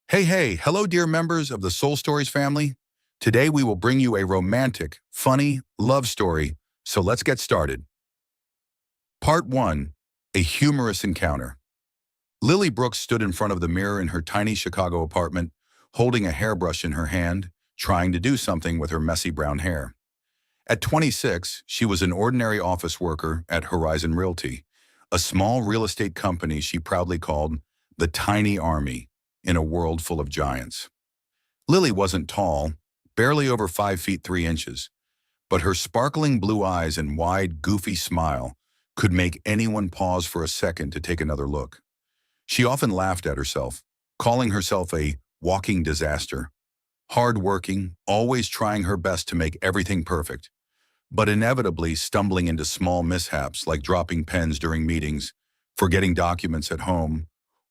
Hello dear members of the Soul Stories family. Today we will bring you a romantic, funny love story, so let's get started. Part 1, a humorous encounter. Lily Brooks stood in front of the mirror in her tiny Chicago apartment, holding a hairbrush in her hand, trying to do something with her messy brown hair. At 26, she was an ordinary office worker at Horizon Realty, a small real estate company she proudly called the Tiny Army in a world full of giants. Lily wasn't tall, barely over 5 feet 3 inches, but her sparkling blue eyes and wide, goofy smile could make anyone pause for a second to take another look. She often laughed at herself, calling herself a walking disaster, hard-working, always trying her best to make everything perfect, but inevitably stumbling into small mishaps like dropping pens during meetings, forgetting documents at home,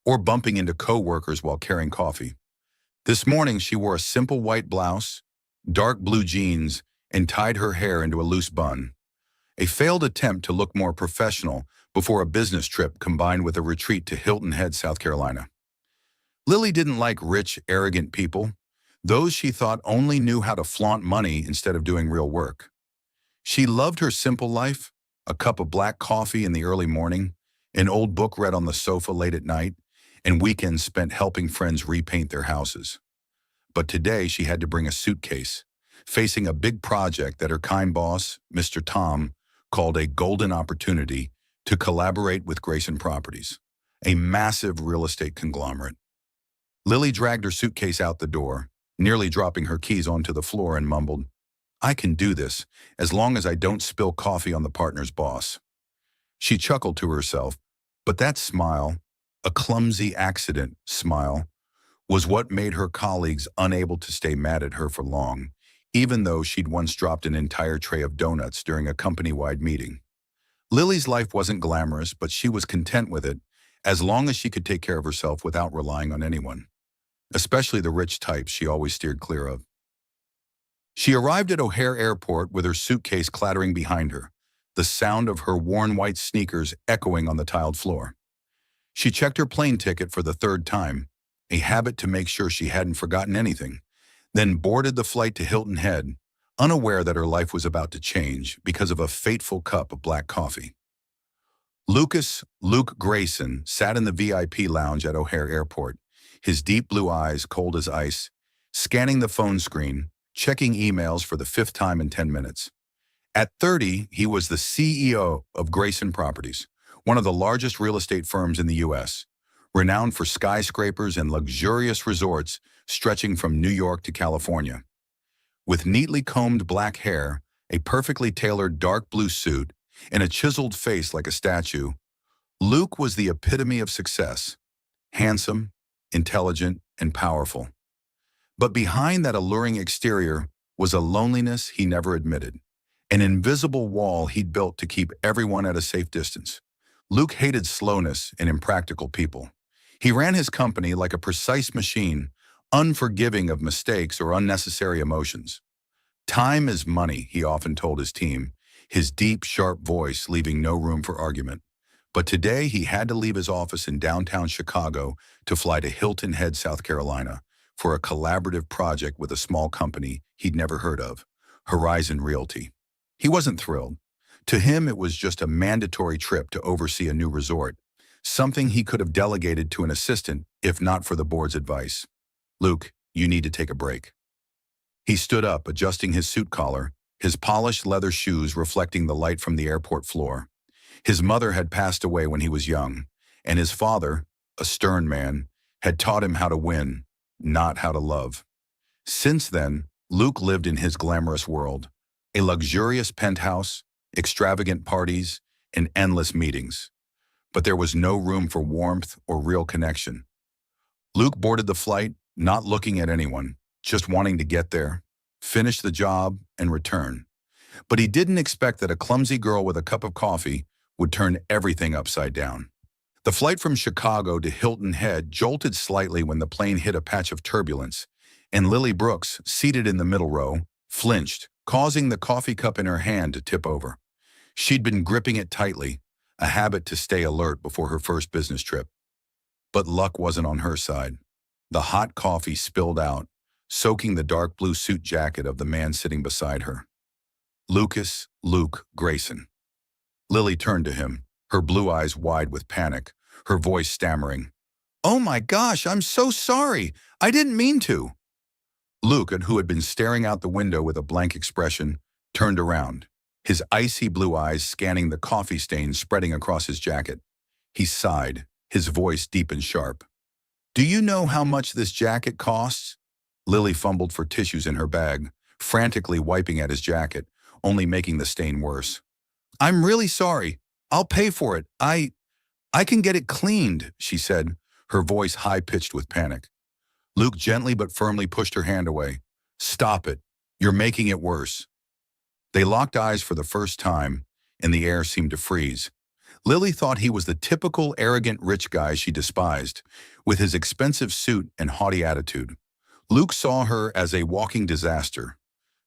or bumping into coworkers while carrying coffee. This morning, she wore a simple white blouse, dark blue jeans, and tied her hair into a loose bun. A failed attempt to look more professional before a business trip combined with a retreat to Hilton Head, South Carolina. Lily didn't like rich, arrogant people, those she thought only knew how to flaunt money instead of doing real work. She loved her simple life, a cup of black coffee in the early morning, an old book read on the sofa late at night, and weekends spent helping friends repaint their houses. But today she had to bring a suitcase, facing a big project that her kind boss, Mr. Tom, called a golden opportunity to collaborate with Grayson Properties, a massive real estate conglomerate. Lily dragged her suitcase out the door, nearly dropping her keys onto the floor, and mumbled, "I can do this, as long as I don't spill coffee on the partner's boss." She chuckled to herself, but that smile, a clumsy accident smile, was what made her colleagues unable to stay mad at her for long, even though she'd once dropped an entire tray of donuts during a company-wide meeting. Lily's life wasn't glamorous, but she was content with it, as long as she could take care of herself without relying on anyone, especially the rich types she always steered clear of. She arrived at O'Hare Airport with her suitcase clattering behind her, the sound of her worn white sneakers echoing on the tiled floor. She checked her plane ticket for the third time, a habit to make sure she hadn't forgotten anything, then boarded the flight to Hilton Head, unaware that her life was about to change because of a fateful cup of black coffee. Luke Grayson sat in the VIP lounge at O'Hare Airport, his deep blue eyes cold as ice, scanning the phone screen, checking emails for the 5th time in 10 minutes. At 30, he was the CEO of Grayson Properties, one of the largest real estate firms in the U.S., renowned for skyscrapers and luxurious resorts stretching from New York to California. With neatly combed black hair, a perfectly tailored dark blue suit, and a chiseled face like a statue, Luke was the epitome of success, handsome, intelligent, and powerful. But behind that alluring exterior was a loneliness he never admitted, an invisible wall he'd built to keep everyone at a safe distance. Luke hated slowness and impractical people. He ran his company like a precise machine, unforgiving of mistakes or unnecessary emotions. "Time is money," he often told his team, his deep, sharp voice leaving no room for argument. But today he had to leave his office in downtown Chicago to fly to Hilton Head, South Carolina, for a collaborative project with a small company he'd never heard of, Horizon Realty. He wasn't thrilled. To him, it was just a mandatory trip to oversee a new resort, something he could have delegated to an assistant if not for the board's advice. "Luke, you need to take a break." He stood up, adjusting his suit collar, his polished leather shoes reflecting the light from the airport floor. His mother had passed away when he was young, and his father, a stern man, had taught him how to win, not how to love. Since then, Luke lived in his glamorous world, a luxurious penthouse, extravagant parties, and endless meetings. But there was no room for warmth or real connection. Luke boarded the flight, not looking at anyone, just wanting to get there, finish the job, and return. But he didn't expect that a clumsy girl with a cup of coffee would turn everything upside down. The flight from Chicago to Hilton Head jolted slightly when the plane hit a patch of turbulence, and Lily Brooks, seated in the middle row, flinched, causing the coffee cup in her hand to tip over. She'd been gripping it tightly, a habit to stay alert before her first business trip. But luck wasn't on her side. The hot coffee spilled out, soaking the dark blue suit jacket of the man sitting beside her. Luke Grayson. Lily turned to him, her blue eyes wide with panic, her voice stammering. "Oh my gosh, I'm so sorry. I didn't mean to." Luke, who had been staring out the window with a blank expression, turned around, his icy blue eyes scanning the coffee stains spreading across his jacket. He sighed, his voice deep and sharp. "Do you know how much this jacket costs?" Lily fumbled for tissues in her bag, frantically wiping at his jacket, only making the stain worse. "I'm really sorry. I'll pay for it. I can get it cleaned," she said, her voice high-pitched with panic. Luke gently but firmly pushed her hand away. "Stop it. You're making it worse." They locked eyes for the first time, and the air seemed to freeze. Lily thought he was the typical arrogant rich guy she despised, with his expensive suit and haughty attitude. Luke saw her as a walking disaster,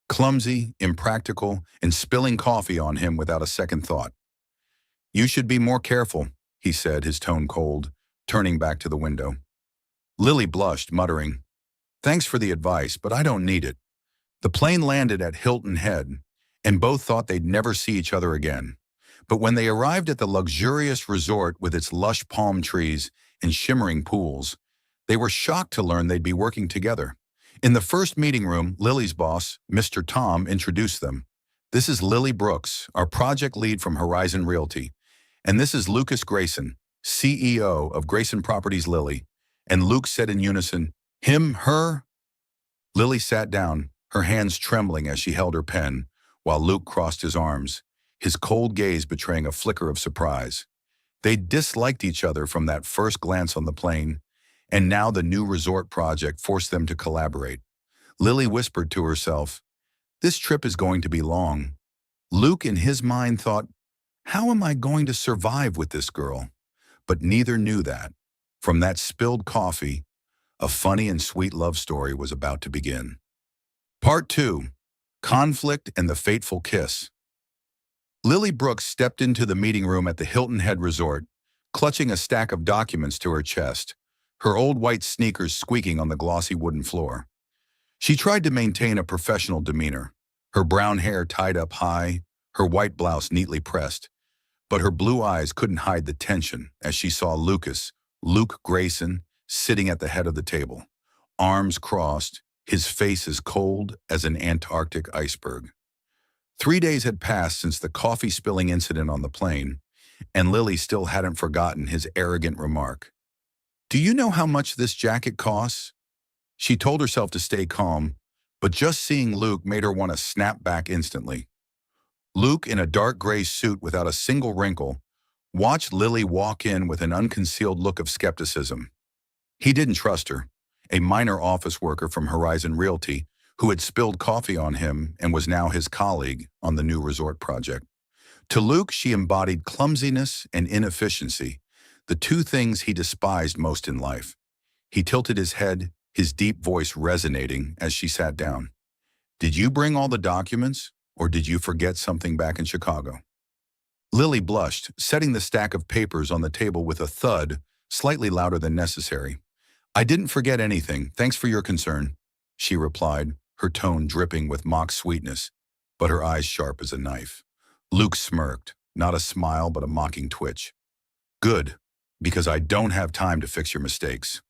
clumsy, impractical, and spilling coffee on him without a second thought. "You should be more careful," he said, his tone cold, turning back to the window. Lily blushed, muttering, "Thanks for the advice, but I don't need it." The plane landed at Hilton Head, and both thought they'd never see each other again. But when they arrived at the luxurious resort with its lush palm trees and shimmering pools, they were shocked to learn they'd be working together. In the first meeting room, Lily's boss, Mr. Tom, introduced them. "This is Lily Brooks, our project lead from Horizon Realty. And this is Lucas Grayson, CEO of Grayson Properties Lily." And Luke said in unison, "Him, her?" Lily sat down, her hands trembling as she held her pen, while Luke crossed his arms, his cold gaze betraying a flicker of surprise. They disliked each other from that first glance on the plane, and now the new resort project forced them to collaborate. Lily whispered to herself, "This trip is going to be long." Luke, in his mind, thought, "How am I going to survive with this girl?" But neither knew that. From that spilled coffee, a funny and sweet love story was about to begin. Part 2. Conflict and the Fateful Kiss. Lily Brooks stepped into the meeting room at the Hilton Head Resort, clutching a stack of documents to her chest, her old white sneakers squeaking on the glossy wooden floor. She tried to maintain a professional demeanor, her brown hair tied up high, her white blouse neatly pressed, but her blue eyes couldn't hide the tension as she saw Luke Grayson, sitting at the head of the table, arms crossed, his face as cold as an Antarctic iceberg. 3 days had passed since the coffee spilling incident on the plane, and Lily still hadn't forgotten his arrogant remark. "Do you know how much this jacket costs?" She told herself to stay calm, but just seeing Luke made her want to snap back instantly. Luke, in a dark gray suit without a single wrinkle, watched Lily walk in with an unconcealed look of skepticism. He didn't trust her, a minor office worker from Horizon Realty who had spilled coffee on him and was now his colleague on the new resort project. To Luke, she embodied clumsiness and inefficiency, the two things he despised most in life. He tilted his head, his deep voice resonating as she sat down. "Did you bring all the documents, or did you forget something back in Chicago?" Lily blushed, setting the stack of papers on the table with a thud slightly louder than necessary. "I didn't forget anything, thanks for your concern," she replied, her tone dripping with mock sweetness, but her eyes sharp as a knife. Luke smirked, not a smile but a mocking twitch. "Good, because I don't have time to fix your mistakes."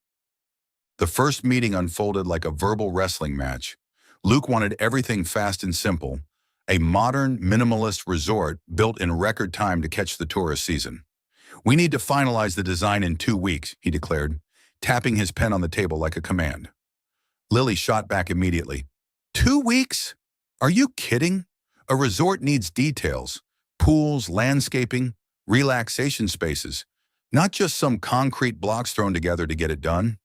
The first meeting unfolded like a verbal wrestling match. Luke wanted everything fast and simple, a modern, minimalist resort built in record time to catch the tourist season. "We need to finalize the design in 2 weeks," he declared, tapping his pen on the table like a command. Lily shot back immediately. 2 weeks? Are you kidding? A resort needs details, pools, landscaping, relaxation spaces, not just some concrete blocks thrown together to get it done.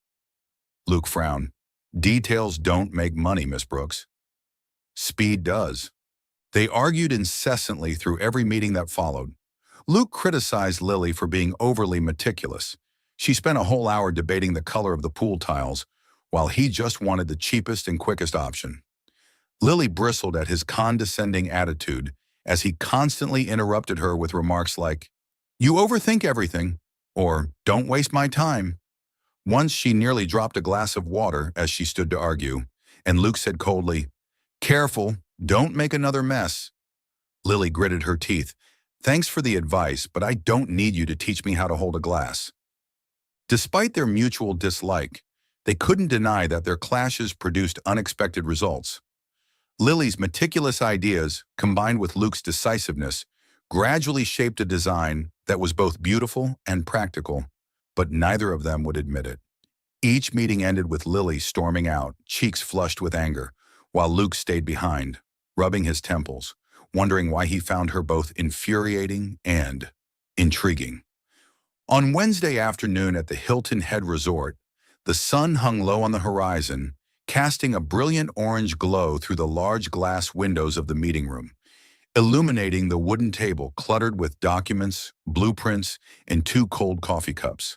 Luke frowned. "Details don't make money, Miss Brooks. Speed does." They argued incessantly through every meeting that followed. Luke criticized Lily for being overly meticulous. She spent a whole hour debating the color of the pool tiles, while he just wanted the cheapest and quickest option. Lily bristled at his condescending attitude as he constantly interrupted her with remarks like, "You overthink everything," or "Don't waste my time." Once she nearly dropped a glass of water as she stood to argue, and Luke said coldly, "Careful, don't make another mess." Lily gritted her teeth. "Thanks for the advice, but I don't need you to teach me how to hold a glass." Despite their mutual dislike, they couldn't deny that their clashes produced unexpected results. Lily's meticulous ideas, combined with Luke's decisiveness, gradually shaped a design that was both beautiful and practical, but neither of them would admit it. Each meeting ended with Lily storming out, cheeks flushed with anger, while Luke stayed behind, rubbing his temples, wondering why he found her both infuriating and intriguing. On Wednesday afternoon at the Hilton Head Resort, the sun hung low on the horizon, casting a brilliant orange glow through the large glass windows of the meeting room, illuminating the wooden table cluttered with documents, blueprints, and two cold coffee cups.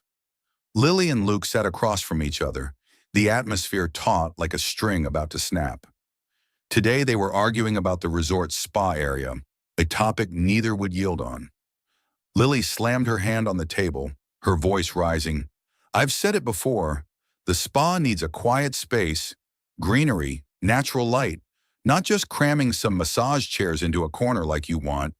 Lily and Luke sat across from each other, the atmosphere taut like a string about to snap. Today they were arguing about the resort's spa area, a topic neither would yield on. Lily slammed her hand on the table, her voice rising. "I've said it before, the spa needs a quiet space, greenery, natural light, not just cramming some massage chairs into a corner like you want.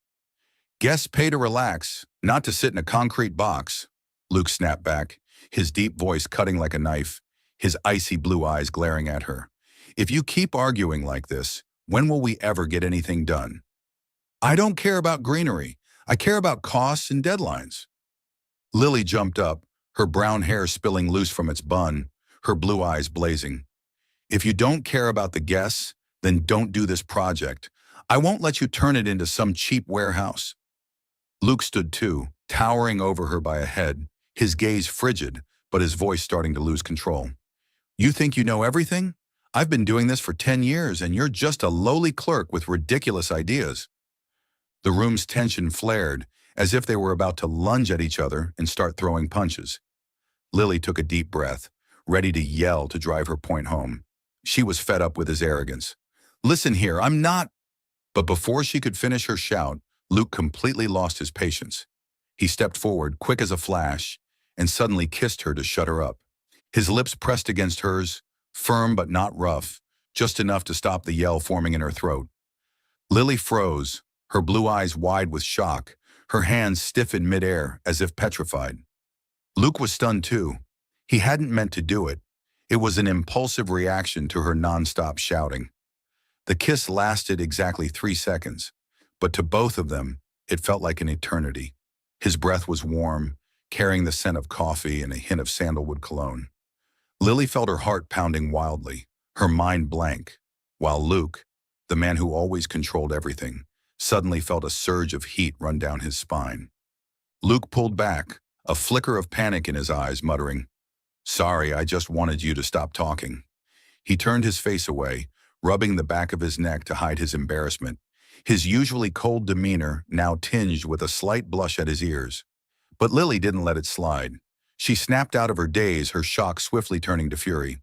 Guests pay to relax, not to sit in a concrete box." Luke snapped back, his deep voice cutting like a knife, his icy blue eyes glaring at her. "If you keep arguing like this, when will we ever get anything done?" "I don't care about greenery. I care about costs and deadlines." Lily jumped up, her brown hair spilling loose from its bun, her blue eyes blazing. "If you don't care about the guests, then don't do this project. I won't let you turn it into some cheap warehouse." Luke stood too, towering over her by a head, his gaze frigid, but his voice starting to lose control. "You think you know everything? I've been doing this for 10 years, and you're just a lowly clerk with ridiculous ideas." The room's tension flared, as if they were about to lunge at each other and start throwing punches. Lily took a deep breath, ready to yell to drive her point home. She was fed up with his arrogance. "Listen here, I'm not—" But before she could finish her shout, Luke completely lost his patience. He stepped forward, quick as a flash, and suddenly kissed her to shut her up. His lips pressed against hers, firm but not rough, just enough to stop the yell forming in her throat. Lily froze, her blue eyes wide with shock, her hands stiff in midair as if petrified. Luke was stunned too. He hadn't meant to do it. It was an impulsive reaction to her nonstop shouting. The kiss lasted exactly 3 seconds, but to both of them, it felt like an eternity. His breath was warm, carrying the scent of coffee and a hint of sandalwood cologne. Lily felt her heart pounding wildly, her mind blank, while Luke, the man who always controlled everything, suddenly felt a surge of heat run down his spine. Luke pulled back, a flicker of panic in his eyes, muttering, "Sorry, I just wanted you to stop talking." He turned his face away, rubbing the back of his neck to hide his embarrassment, his usually cold demeanor now tinged with a slight blush at his ears. But Lily didn't let it slide. She snapped out of her daze, her shock swiftly turning to fury.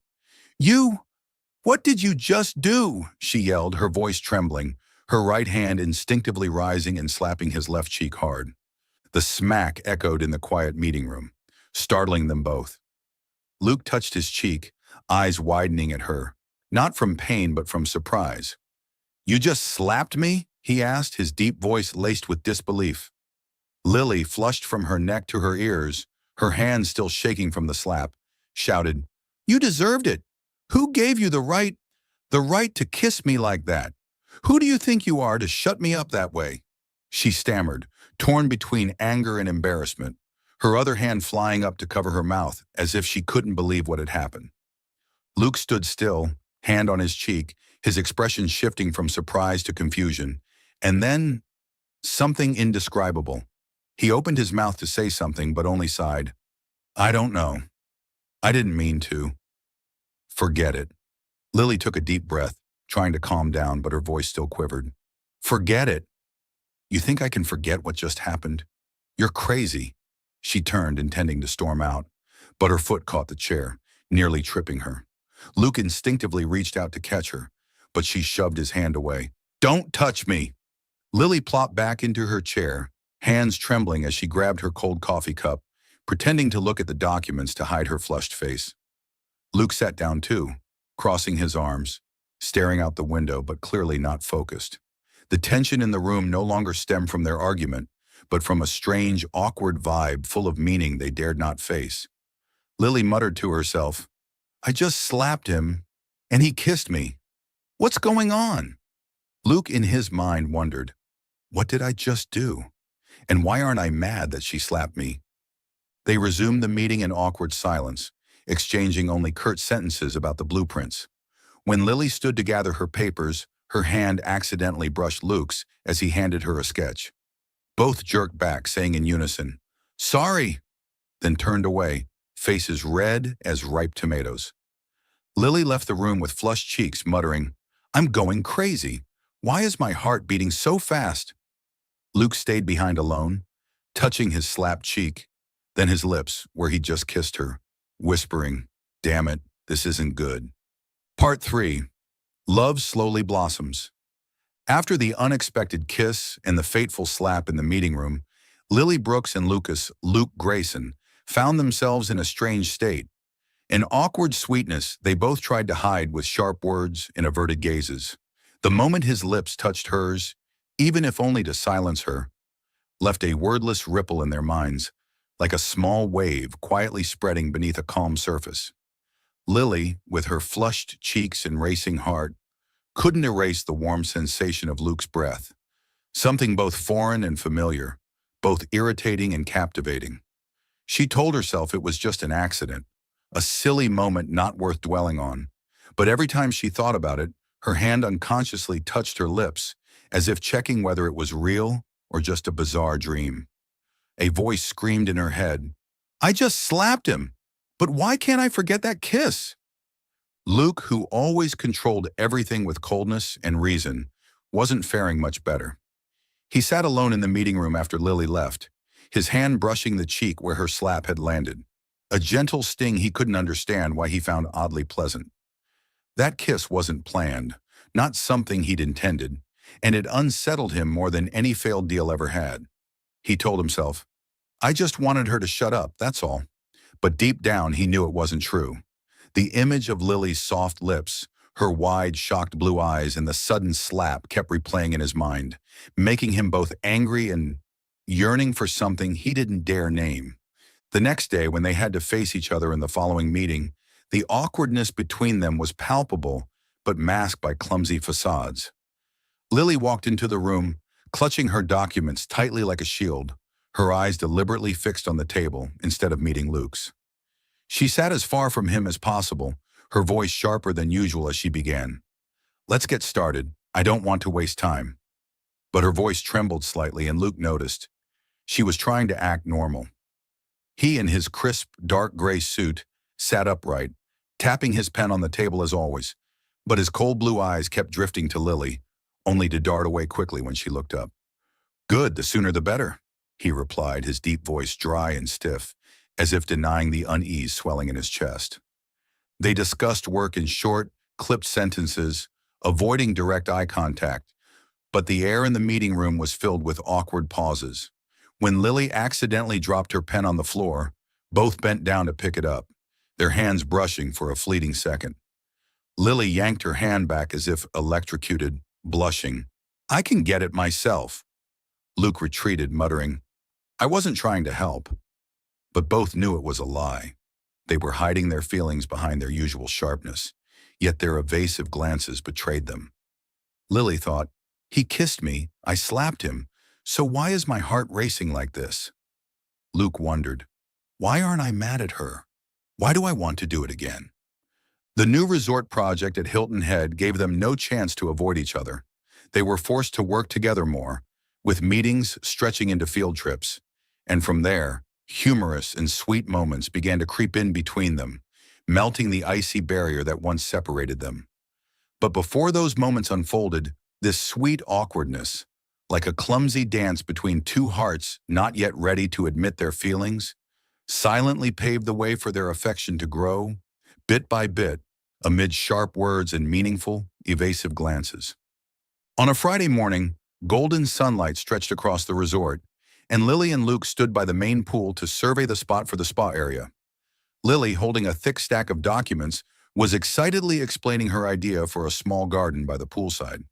What did you just do?" she yelled, her voice trembling, her right hand instinctively rising and slapping his left cheek hard. The smack echoed in the quiet meeting room, startling them both. Luke touched his cheek, eyes widening at her, not from pain but from surprise. "You just slapped me?" he asked, his deep voice laced with disbelief. Lily, flushed from her neck to her ears, her hands still shaking from the slap, shouted, "You deserved it. Who gave you the right to kiss me like that? Who do you think you are to shut me up that way?" She stammered, torn between anger and embarrassment, her other hand flying up to cover her mouth as if she couldn't believe what had happened. Luke stood still, hand on his cheek, his expression shifting from surprise to confusion, and then something indescribable. He opened his mouth to say something but only sighed. "I don't know. I didn't mean to." "Forget it." Lily took a deep breath, trying to calm down, but her voice still quivered. "Forget it? You think I can forget what just happened? You're crazy." She turned, intending to storm out, but her foot caught the chair, nearly tripping her. Luke instinctively reached out to catch her, but she shoved his hand away. "Don't touch me!" Lily plopped back into her chair, hands trembling as she grabbed her cold coffee cup, pretending to look at the documents to hide her flushed face. Luke sat down too, crossing his arms, staring out the window but clearly not focused. The tension in the room no longer stemmed from their argument, but from a strange, awkward vibe full of meaning they dared not face. Lily muttered to herself, "I just slapped him, and he kissed me. What's going on?" Luke, in his mind, wondered, "What did I just do? And why aren't I mad that she slapped me?" They resumed the meeting in awkward silence, exchanging only curt sentences about the blueprints. When Lily stood to gather her papers, her hand accidentally brushed Luke's as he handed her a sketch. Both jerked back, saying in unison, "Sorry," then turned away, faces red as ripe tomatoes. Lily left the room with flushed cheeks, muttering, "I'm going crazy. Why is my heart beating so fast?" Luke stayed behind alone, touching his slapped cheek, then his lips where he'd just kissed her, whispering, "Damn it, this isn't good." Part 3. Love Slowly Blossoms. After the unexpected kiss and the fateful slap in the meeting room, Lily Brooks and Luke Grayson, found themselves in a strange state. An awkward sweetness they both tried to hide with sharp words and averted gazes. The moment his lips touched hers, even if only to silence her, left a wordless ripple in their minds, like a small wave quietly spreading beneath a calm surface. Lily, with her flushed cheeks and racing heart, couldn't erase the warm sensation of Luke's breath, something both foreign and familiar, both irritating and captivating. She told herself it was just an accident, a silly moment not worth dwelling on, but every time she thought about it, her hand unconsciously touched her lips, as if checking whether it was real or just a bizarre dream. A voice screamed in her head, "I just slapped him, but why can't I forget that kiss?" Luke, who always controlled everything with coldness and reason, wasn't faring much better. He sat alone in the meeting room after Lily left, his hand brushing the cheek where her slap had landed, a gentle sting he couldn't understand why he found oddly pleasant. That kiss wasn't planned, not something he'd intended, and it unsettled him more than any failed deal ever had. He told himself, "I just wanted her to shut up, that's all." But deep down, he knew it wasn't true. The image of Lily's soft lips, her wide, shocked blue eyes, and the sudden slap kept replaying in his mind, making him both angry and yearning for something he didn't dare name. The next day, when they had to face each other in the following meeting, the awkwardness between them was palpable, but masked by clumsy facades. Lily walked into the room, clutching her documents tightly like a shield, her eyes deliberately fixed on the table instead of meeting Luke's. She sat as far from him as possible, her voice sharper than usual as she began. "Let's get started. I don't want to waste time." But her voice trembled slightly, and Luke noticed. She was trying to act normal. He, in his crisp, dark gray suit, sat upright, tapping his pen on the table as always, but his cold blue eyes kept drifting to Lily, only to dart away quickly when she looked up. "Good, the sooner the better," he replied, his deep voice dry and stiff, as if denying the unease swelling in his chest. They discussed work in short, clipped sentences, avoiding direct eye contact, but the air in the meeting room was filled with awkward pauses. When Lily accidentally dropped her pen on the floor, both bent down to pick it up, their hands brushing for a fleeting second. Lily yanked her hand back as if electrocuted, blushing. "I can get it myself." Luke retreated, muttering, "I wasn't trying to help." But both knew it was a lie. They were hiding their feelings behind their usual sharpness, yet their evasive glances betrayed them. Lily thought, "He kissed me, I slapped him, so why is my heart racing like this?" Luke wondered, "Why aren't I mad at her? Why do I want to do it again?" The new resort project at Hilton Head gave them no chance to avoid each other. They were forced to work together more, with meetings stretching into field trips, and from there, humorous and sweet moments began to creep in between them, melting the icy barrier that once separated them. But before those moments unfolded, this sweet awkwardness, like a clumsy dance between two hearts not yet ready to admit their feelings, silently paved the way for their affection to grow, bit by bit, amid sharp words and meaningful, evasive glances. On a Friday morning, golden sunlight stretched across the resort, and Lily and Luke stood by the main pool to survey the spot for the spa area. Lily, holding a thick stack of documents, was excitedly explaining her idea for a small garden by the poolside.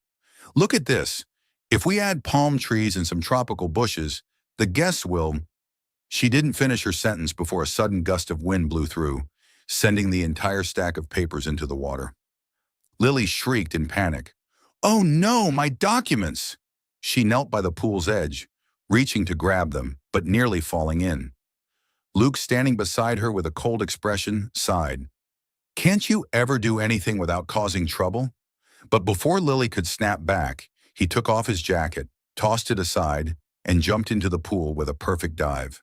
Look at this. If we add palm trees and some tropical bushes, the guests will... She didn't finish her sentence before a sudden gust of wind blew through, sending the entire stack of papers into the water. Lily shrieked in panic. "Oh no, my documents!" She knelt by the pool's edge, reaching to grab them, but nearly falling in. Luke, standing beside her with a cold expression, sighed. "Can't you ever do anything without causing trouble?" But before Lily could snap back, he took off his jacket, tossed it aside, and jumped into the pool with a perfect dive.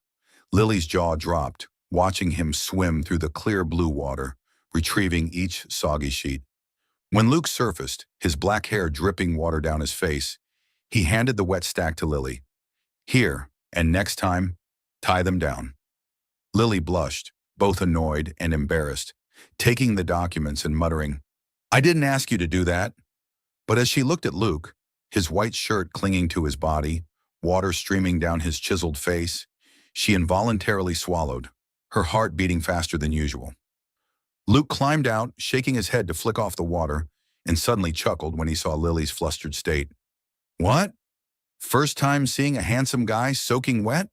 Lily's jaw dropped, watching him swim through the clear blue water, retrieving each soggy sheet. When Luke surfaced, his black hair dripping water down his face, he handed the wet stack to Lily. "Here, and next time, tie them down." Lily blushed, both annoyed and embarrassed, taking the documents and muttering, "I didn't ask you to do that." But as she looked at Luke, his white shirt clinging to his body, water streaming down his chiseled face, she involuntarily swallowed, her heart beating faster than usual. Luke climbed out, shaking his head to flick off the water, and suddenly chuckled when he saw Lily's flustered state. "What? First time seeing a handsome guy soaking wet?"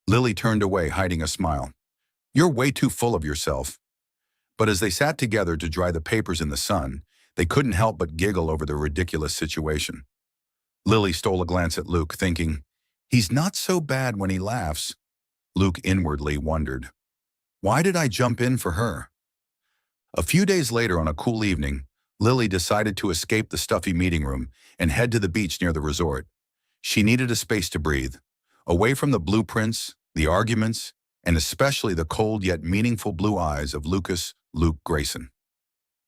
Lily turned away, hiding a smile. "You're way too full of yourself." But as they sat together to dry the papers in the sun, they couldn't help but giggle over the ridiculous situation. Lily stole a glance at Luke, thinking, "He's not so bad when he laughs." Luke inwardly wondered, "Why did I jump in for her?" A few days later, on a cool evening, Lily decided to escape the stuffy meeting room and head to the beach near the resort. She needed a space to breathe, away from the blueprints, the arguments, and especially the cold yet meaningful blue eyes of Luke Grayson.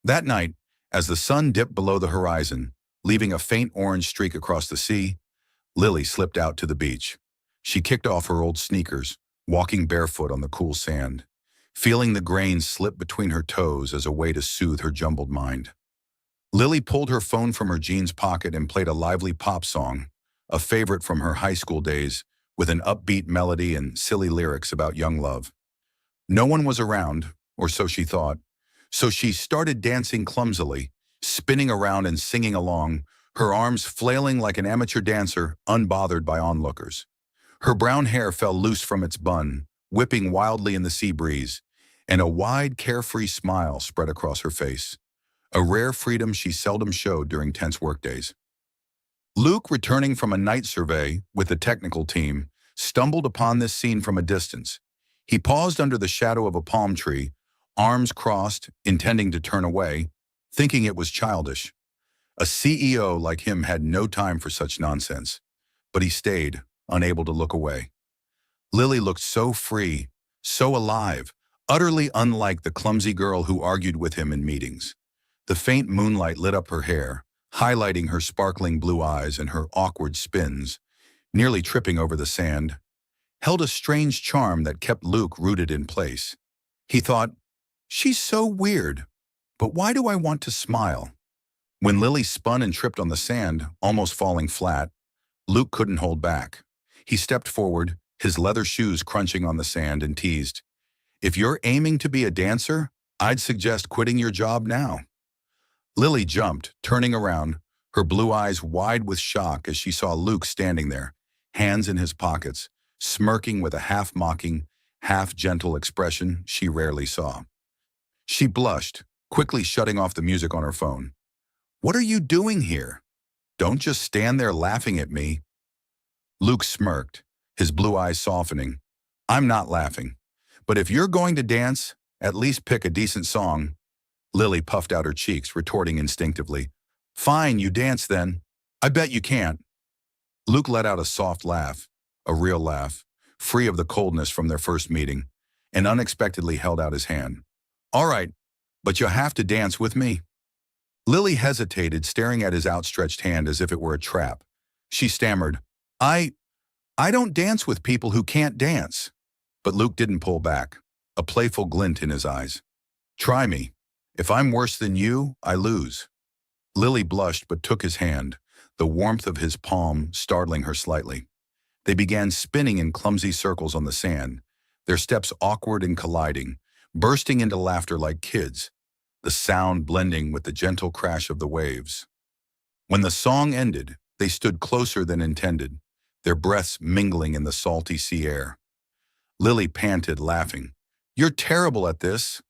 That night, as the sun dipped below the horizon, leaving a faint orange streak across the sea, Lily slipped out to the beach. She kicked off her old sneakers, walking barefoot on the cool sand, feeling the grains slip between her toes as a way to soothe her jumbled mind. Lily pulled her phone from her jeans pocket and played a lively pop song, a favorite from her high school days, with an upbeat melody and silly lyrics about young love. No one was around, or so she thought, so she started dancing clumsily, spinning around and singing along, her arms flailing like an amateur dancer, unbothered by onlookers. Her brown hair fell loose from its bun, whipping wildly in the sea breeze, and a wide, carefree smile spread across her face, a rare freedom she seldom showed during tense workdays. Luke, returning from a night survey with the technical team, stumbled upon this scene from a distance. He paused under the shadow of a palm tree, arms crossed, intending to turn away, thinking it was childish. A CEO like him had no time for such nonsense, but he stayed, unable to look away. Lily looked so free, so alive, utterly unlike the clumsy girl who argued with him in meetings. The faint moonlight lit up her hair, highlighting her sparkling blue eyes and her awkward spins, nearly tripping over the sand, held a strange charm that kept Luke rooted in place. He thought, "She's so weird, but why do I want to smile?" When Lily spun and tripped on the sand, almost falling flat, Luke couldn't hold back. He stepped forward, his leather shoes crunching on the sand, and teased, "If you're aiming to be a dancer, I'd suggest quitting your job now." Lily jumped, turning around, her blue eyes wide with shock as she saw Luke standing there, hands in his pockets, smirking with a half-mocking, half-gentle expression she rarely saw. She blushed, quickly shutting off the music on her phone. "What are you doing here? Don't just stand there laughing at me." Luke smirked, his blue eyes softening. "I'm not laughing. But if you're going to dance, at least pick a decent song." Lily puffed out her cheeks, retorting instinctively, "Fine, you dance then. I bet you can't." Luke let out a soft laugh, a real laugh, free of the coldness from their first meeting, and unexpectedly held out his hand. "All right, but you'll have to dance with me." Lily hesitated, staring at his outstretched hand as if it were a trap. She stammered, I don't dance with people who can't dance." But Luke didn't pull back, a playful glint in his eyes. "Try me. If I'm worse than you, I lose." Lily blushed but took his hand, the warmth of his palm startling her slightly. They began spinning in clumsy circles on the sand, their steps awkward and colliding, bursting into laughter like kids, the sound blending with the gentle crash of the waves. When the song ended, they stood closer than intended, their breaths mingling in the salty sea air. Lily panted, laughing. "You're terrible at this."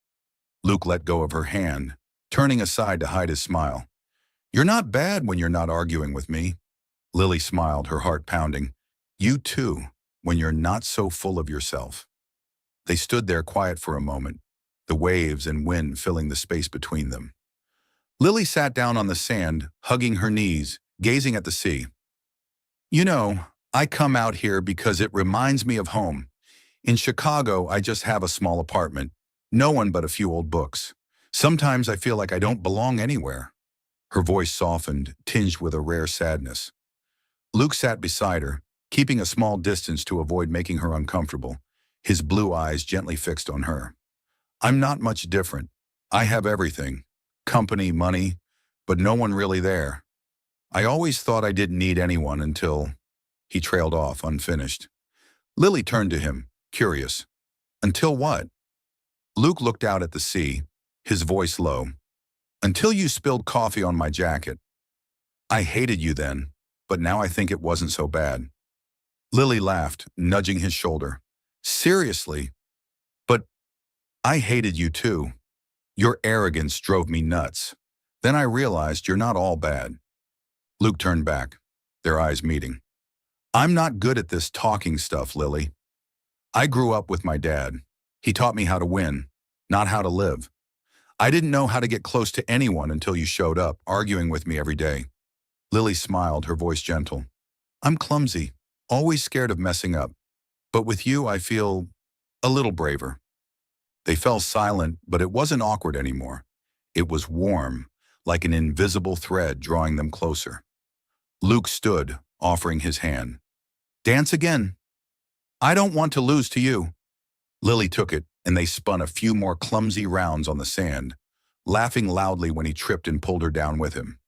Luke let go of her hand, turning aside to hide his smile. "You're not bad when you're not arguing with me." Lily smiled, her heart pounding. "You too, when you're not so full of yourself." They stood there quiet for a moment, the waves and wind filling the space between them. Lily sat down on the sand, hugging her knees, gazing at the sea. "You know, I come out here because it reminds me of home. In Chicago, I just have a small apartment, no one but a few old books. Sometimes I feel like I don't belong anywhere." Her voice softened, tinged with a rare sadness. Luke sat beside her, keeping a small distance to avoid making her uncomfortable, his blue eyes gently fixed on her. "I'm not much different. I have everything. Company, money, but no one really there. I always thought I didn't need anyone until—" He trailed off, unfinished. Lily turned to him, curious. "Until what?" Luke looked out at the sea, his voice low. "Until you spilled coffee on my jacket. I hated you then, but now I think it wasn't so bad." Lily laughed, nudging his shoulder. "Seriously? But I hated you too. Your arrogance drove me nuts. Then I realized you're not all bad." Luke turned back, their eyes meeting. "I'm not good at this talking stuff, Lily. I grew up with my dad. He taught me how to win, not how to live. I didn't know how to get close to anyone until you showed up, arguing with me every day." Lily smiled, her voice gentle. "I'm clumsy, always scared of messing up. But with you, I feel a little braver." They fell silent, but it wasn't awkward anymore. It was warm, like an invisible thread drawing them closer. Luke stood, offering his hand. "Dance again. I don't want to lose to you." Lily took it, and they spun a few more clumsy rounds on the sand, laughing loudly when he tripped and pulled her down with him.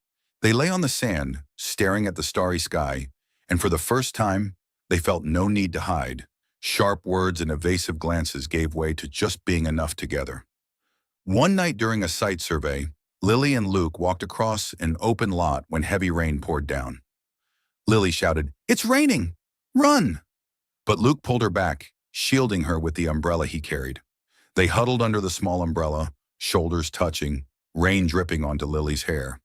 They lay on the sand, staring at the starry sky, and for the first time, they felt no need to hide. Sharp words and evasive glances gave way to just being enough together. One night during a site survey, Lily and Luke walked across an open lot when heavy rain poured down. Lily shouted, "It's raining! Run!" But Luke pulled her back, shielding her with the umbrella he carried. They huddled under the small umbrella, shoulders touching, rain dripping onto Lily's hair.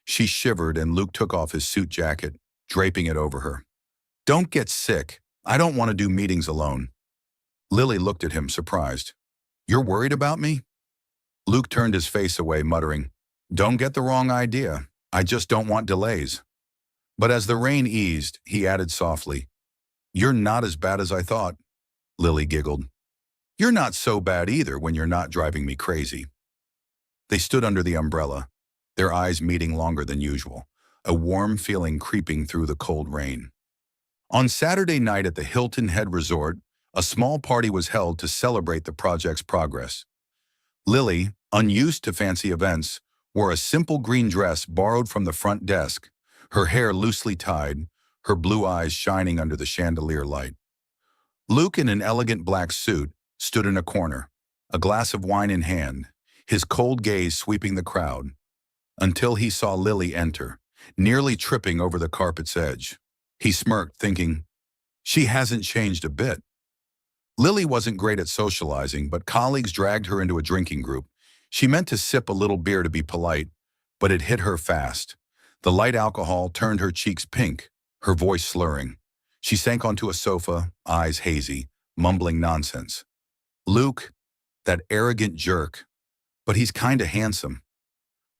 She shivered, and Luke took off his suit jacket, draping it over her. "Don't get sick. I don't want to do meetings alone." Lily looked at him, surprised. "You're worried about me?" Luke turned his face away, muttering, "Don't get the wrong idea. I just don't want delays." But as the rain eased, he added softly, "You're not as bad as I thought." Lily giggled. "You're not so bad either when you're not driving me crazy." They stood under the umbrella, their eyes meeting longer than usual, a warm feeling creeping through the cold rain. On Saturday night at the Hilton Head Resort, a small party was held to celebrate the project's progress. Lily, unused to fancy events, wore a simple green dress borrowed from the front desk, her hair loosely tied, her blue eyes shining under the chandelier light. Luke, in an elegant black suit, stood in a corner, a glass of wine in hand, his cold gaze sweeping the crowd, until he saw Lily enter, nearly tripping over the carpet's edge. He smirked, thinking, "She hasn't changed a bit." Lily wasn't great at socializing, but colleagues dragged her into a drinking group. She meant to sip a little beer to be polite, but it hit her fast. The light alcohol turned her cheeks pink, her voice slurring. She sank onto a sofa, eyes hazy, mumbling nonsense. "Luke, that arrogant jerk. But he's kinda handsome."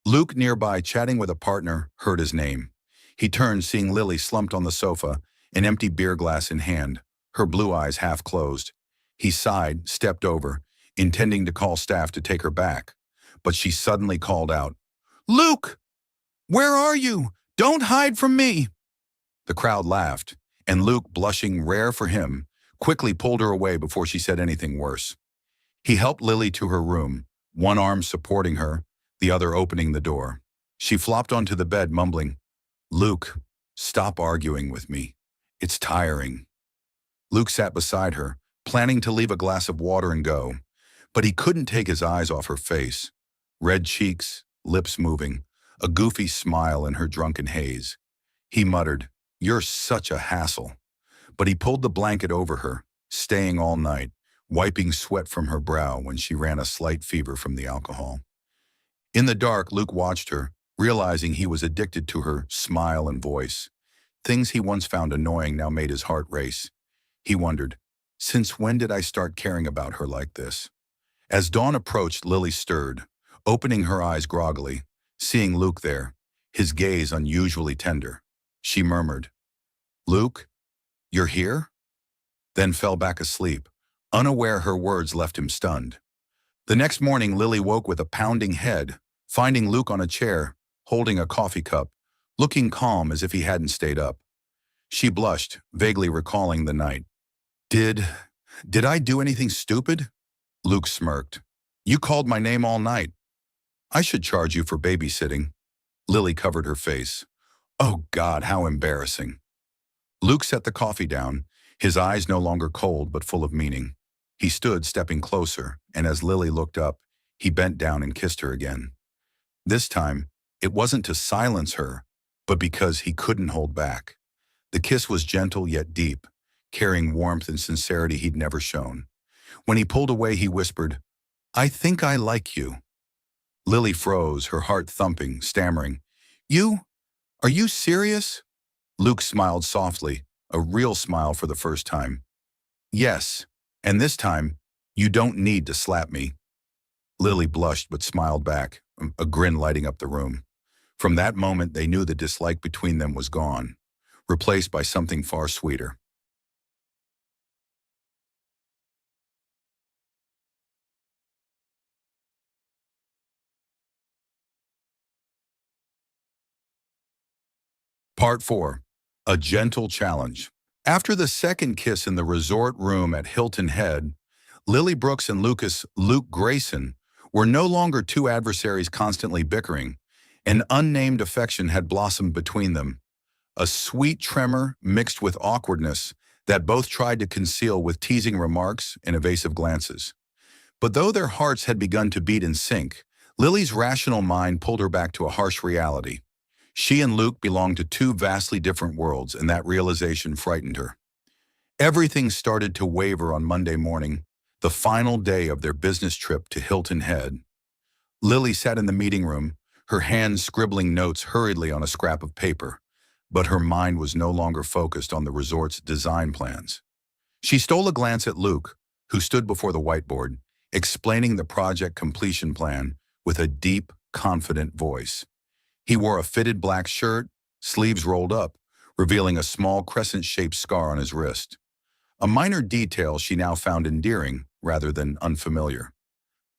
Luke, nearby chatting with a partner, heard his name. He turned, seeing Lily slumped on the sofa, an empty beer glass in hand, her blue eyes half closed. He sighed, stepped over, intending to call staff to take her back. But she suddenly called out, "Luke! Where are you? Don't hide from me!" The crowd laughed, and Luke, blushing rare for him, quickly pulled her away before she said anything worse. He helped Lily to her room, one arm supporting her, the other opening the door. She flopped onto the bed, mumbling, "Luke, stop arguing with me. It's tiring." Luke sat beside her, planning to leave a glass of water and go, but he couldn't take his eyes off her face. Red cheeks, lips moving, a goofy smile in her drunken haze. He muttered, "You're such a hassle." But he pulled the blanket over her, staying all night, wiping sweat from her brow when she ran a slight fever from the alcohol. In the dark, Luke watched her, realizing he was addicted to her smile and voice. Things he once found annoying now made his heart race. He wondered, since when did I start caring about her like this? As dawn approached, Lily stirred, opening her eyes groggily, seeing Luke there, his gaze unusually tender. She murmured, "Luke, you're here?" Then fell back asleep, unaware her words left him stunned. The next morning, Lily woke with a pounding head, finding Luke on a chair, holding a coffee cup, looking calm as if he hadn't stayed up. She blushed, vaguely recalling the night. Did I do anything stupid?" Luke smirked. "You called my name all night. I should charge you for babysitting." Lily covered her face. "Oh God, how embarrassing." Luke set the coffee down, his eyes no longer cold but full of meaning. He stood, stepping closer, and as Lily looked up, he bent down and kissed her again. This time, it wasn't to silence her, but because he couldn't hold back. The kiss was gentle yet deep, carrying warmth and sincerity he'd never shown. When he pulled away, he whispered, "I think I like you." Lily froze, her heart thumping, stammering, Are you serious?" Luke smiled softly, a real smile for the first time. "Yes, and this time, you don't need to slap me." Lily blushed but smiled back, a grin lighting up the room. From that moment, they knew the dislike between them was gone, replaced by something far sweeter. Part 4. A Gentle Challenge. After the second kiss in the resort room at Hilton Head, Lily Brooks and Luke Grayson were no longer two adversaries constantly bickering. An unnamed affection had blossomed between them, a sweet tremor mixed with awkwardness that both tried to conceal with teasing remarks and evasive glances. But though their hearts had begun to beat in sync, Lily's rational mind pulled her back to a harsh reality. She and Luke belonged to two vastly different worlds, and that realization frightened her. Everything started to waver on Monday morning, the final day of their business trip to Hilton Head. Lily sat in the meeting room, her hands scribbling notes hurriedly on a scrap of paper, but her mind was no longer focused on the resort's design plans. She stole a glance at Luke, who stood before the whiteboard, explaining the project completion plan with a deep, confident voice. He wore a fitted black shirt, sleeves rolled up, revealing a small crescent-shaped scar on his wrist. A minor detail she now found endearing rather than unfamiliar.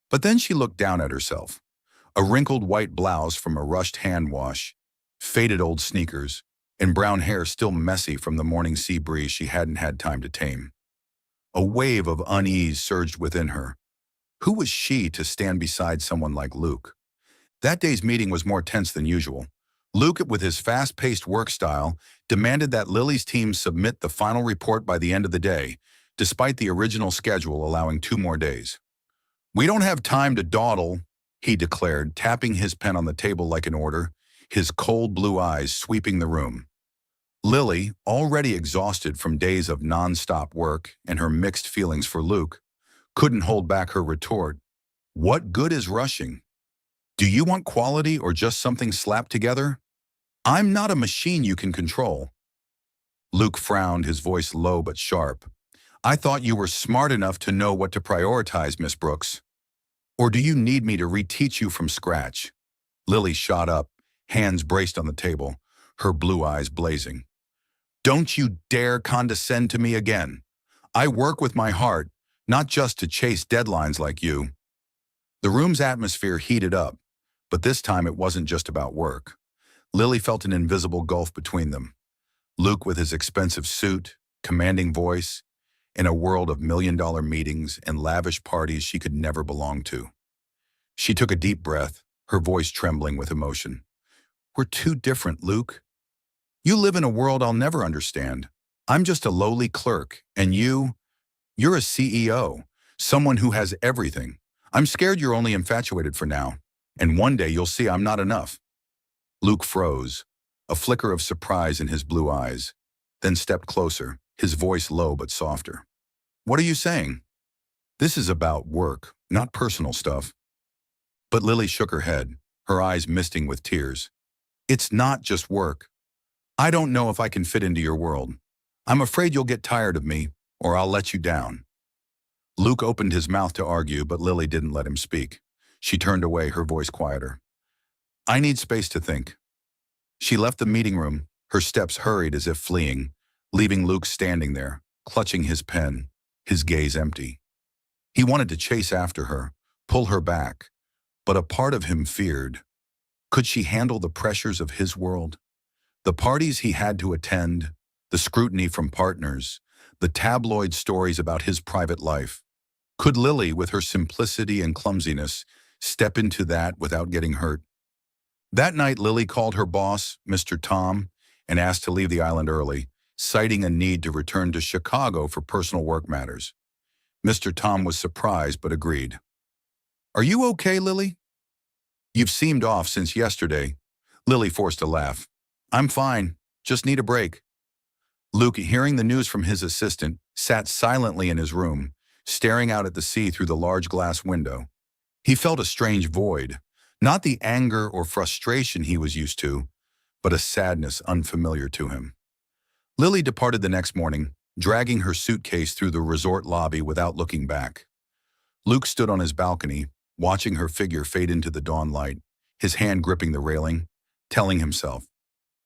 But then she looked down at herself. A wrinkled white blouse from a rushed hand wash, faded old sneakers, and brown hair still messy from the morning sea breeze she hadn't had time to tame. A wave of unease surged within her. Who was she to stand beside someone like Luke? That day's meeting was more tense than usual. Luke, with his fast-paced work style, demanded that Lily's team submit the final report by the end of the day, despite the original schedule allowing 2 more days. "We don't have time to dawdle," he declared, tapping his pen on the table like an order, his cold blue eyes sweeping the room. Lily, already exhausted from days of non-stop work and her mixed feelings for Luke, couldn't hold back her retort. "What good is rushing? Do you want quality or just something slapped together? I'm not a machine you can control." Luke frowned, his voice low but sharp. "I thought you were smart enough to know what to prioritize, Miss Brooks. Or do you need me to reteach you from scratch?" Lily shot up, hands braced on the table, her blue eyes blazing. "Don't you dare condescend to me again. I work with my heart, not just to chase deadlines like you." The room's atmosphere heated up, but this time it wasn't just about work. Lily felt an invisible gulf between them. Luke with his expensive suit, commanding voice, in a world of million-dollar meetings and lavish parties she could never belong to. She took a deep breath, her voice trembling with emotion. "We're too different, Luke. You live in a world I'll never understand. I'm just a lowly clerk, and you're a CEO, someone who has everything. I'm scared you're only infatuated for now, and one day you'll see I'm not enough." Luke froze, a flicker of surprise in his blue eyes, then stepped closer, his voice low but softer. "What are you saying? This is about work, not personal stuff." But Lily shook her head, her eyes misting with tears. "It's not just work. I don't know if I can fit into your world. I'm afraid you'll get tired of me, or I'll let you down." Luke opened his mouth to argue, but Lily didn't let him speak. She turned away, her voice quieter. "I need space to think." She left the meeting room, her steps hurried as if fleeing, leaving Luke standing there, clutching his pen, his gaze empty. He wanted to chase after her, pull her back, but a part of him feared. Could she handle the pressures of his world? The parties he had to attend, the scrutiny from partners, the tabloid stories about his private life. Could Lily, with her simplicity and clumsiness, step into that without getting hurt? That night, Lily called her boss, Mr. Tom, and asked to leave the island early, citing a need to return to Chicago for personal work matters. Mr. Tom was surprised but agreed. "Are you okay, Lily? You've seemed off since yesterday." Lily forced a laugh. "I'm fine, just need a break." Luke, hearing the news from his assistant, sat silently in his room, staring out at the sea through the large glass window. He felt a strange void, not the anger or frustration he was used to, but a sadness unfamiliar to him. Lily departed the next morning, dragging her suitcase through the resort lobby without looking back. Luke stood on his balcony, watching her figure fade into the dawn light, his hand gripping the railing, telling himself,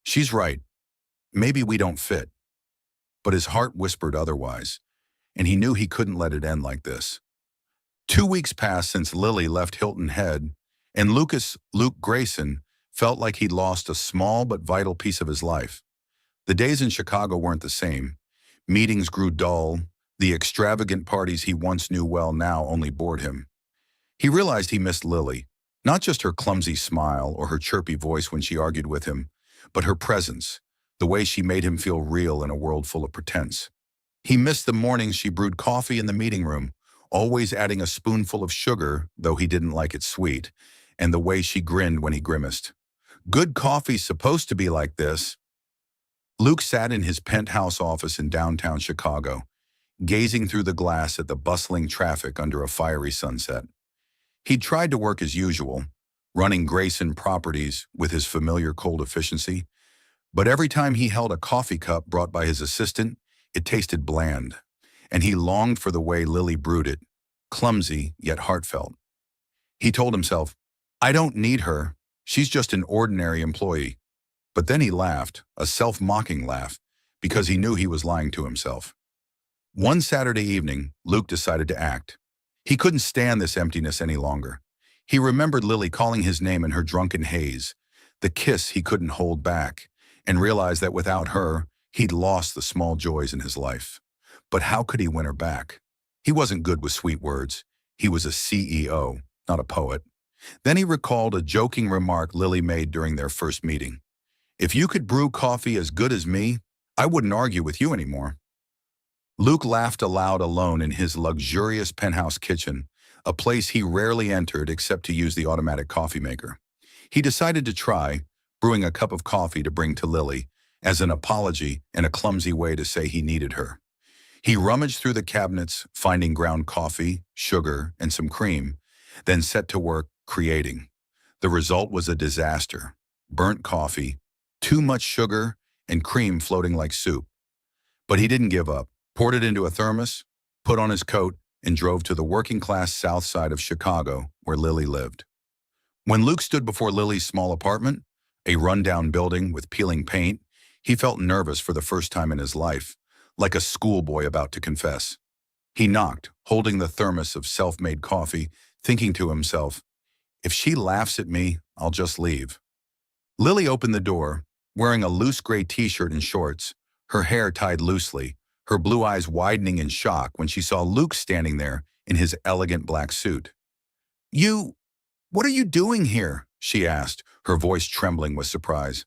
"She's right. Maybe we don't fit." But his heart whispered otherwise, and he knew he couldn't let it end like this. 2 weeks passed since Lily left Hilton Head, and Luke Grayson felt like he'd lost a small but vital piece of his life. The days in Chicago weren't the same. Meetings grew dull. The extravagant parties he once knew well now only bored him. He realized he missed Lily, not just her clumsy smile or her chirpy voice when she argued with him, but her presence, the way she made him feel real in a world full of pretense. He missed the mornings she brewed coffee in the meeting room, always adding a spoonful of sugar, though he didn't like it sweet, and the way she grinned when he grimaced. Good coffee's supposed to be like this. Luke sat in his penthouse office in downtown Chicago, gazing through the glass at the bustling traffic under a fiery sunset. He'd tried to work as usual, running Grayson Properties with his familiar cold efficiency, but every time he held a coffee cup brought by his assistant, it tasted bland, and he longed for the way Lily brewed it, clumsy yet heartfelt. He told himself, "I don't need her. She's just an ordinary employee." But then he laughed, a self-mocking laugh, because he knew he was lying to himself. One Saturday evening, Luke decided to act. He couldn't stand this emptiness any longer. He remembered Lily calling his name in her drunken haze, the kiss he couldn't hold back, and realized that without her, he'd lost the small joys in his life. But how could he win her back? He wasn't good with sweet words. He was a CEO, not a poet. Then he recalled a joking remark Lily made during their first meeting. "If you could brew coffee as good as me, I wouldn't argue with you anymore." Luke laughed aloud alone in his luxurious penthouse kitchen, a place he rarely entered except to use the automatic coffee maker. He decided to try, brewing a cup of coffee to bring to Lily, as an apology and a clumsy way to say he needed her. He rummaged through the cabinets, finding ground coffee, sugar, and some cream, then set to work creating. The result was a disaster. Burnt coffee, too much sugar, and cream floating like soup. But he didn't give up, poured it into a thermos, put on his coat, and drove to the working-class south side of Chicago, where Lily lived. When Luke stood before Lily's small apartment, a rundown building with peeling paint, he felt nervous for the first time in his life, like a schoolboy about to confess. He knocked, holding the thermos of self-made coffee, thinking to himself, "If she laughs at me, I'll just leave." Lily opened the door, wearing a loose gray t-shirt and shorts, her hair tied loosely, her blue eyes widening in shock when she saw Luke standing there in his elegant black suit. What are you doing here?" she asked, her voice trembling with surprise.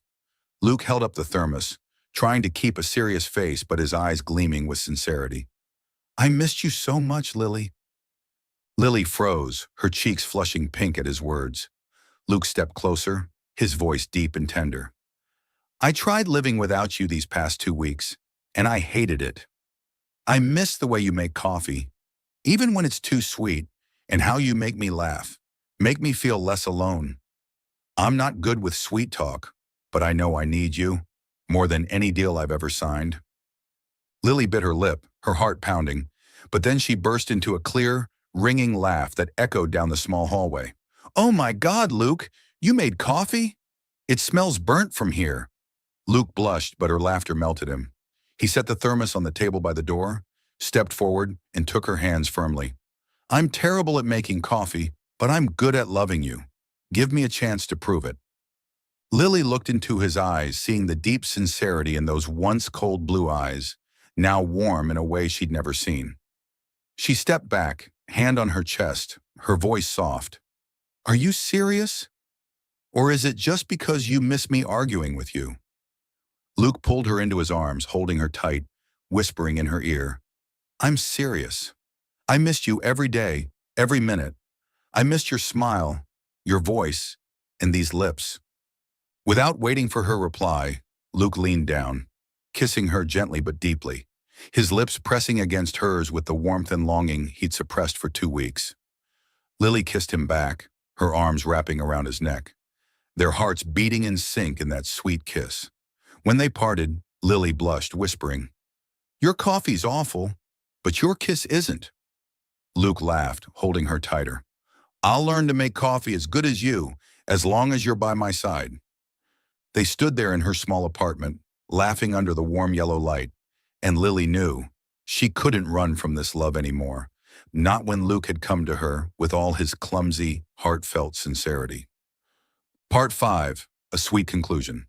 Luke held up the thermos, trying to keep a serious face but his eyes gleaming with sincerity. I missed you so much, Lily. Lily froze, her cheeks flushing pink at his words. Luke stepped closer, his voice deep and tender. I tried living without you these past 2 weeks, and I hated it. I miss the way you make coffee, even when it's too sweet, and how you make me laugh, make me feel less alone. I'm not good with sweet talk, but I know I need you, more than any deal I've ever signed. Lily bit her lip, her heart pounding, but then she burst into a clear, ringing laugh that echoed down the small hallway. Oh my God, Luke, you made coffee? It smells burnt from here. Luke blushed, but her laughter melted him. He set the thermos on the table by the door, stepped forward, and took her hands firmly. I'm terrible at making coffee, but I'm good at loving you. Give me a chance to prove it. Lily looked into his eyes, seeing the deep sincerity in those once cold blue eyes, now warm in a way she'd never seen. She stepped back, hand on her chest, her voice soft. Are you serious? Or is it just because you miss me arguing with you? Luke pulled her into his arms, holding her tight, whispering in her ear. I'm serious. I missed you every day, every minute. I missed your smile, your voice, and these lips. Without waiting for her reply, Luke leaned down, kissing her gently but deeply, his lips pressing against hers with the warmth and longing he'd suppressed for 2 weeks. Lily kissed him back, her arms wrapping around his neck, their hearts beating in sync in that sweet kiss. When they parted, Lily blushed, whispering, Your coffee's awful, but your kiss isn't. Luke laughed, holding her tighter. I'll learn to make coffee as good as you, as long as you're by my side. They stood there in her small apartment, laughing under the warm yellow light, and Lily knew she couldn't run from this love anymore, not when Luke had come to her with all his clumsy, heartfelt sincerity. Part 5. A Sweet Conclusion.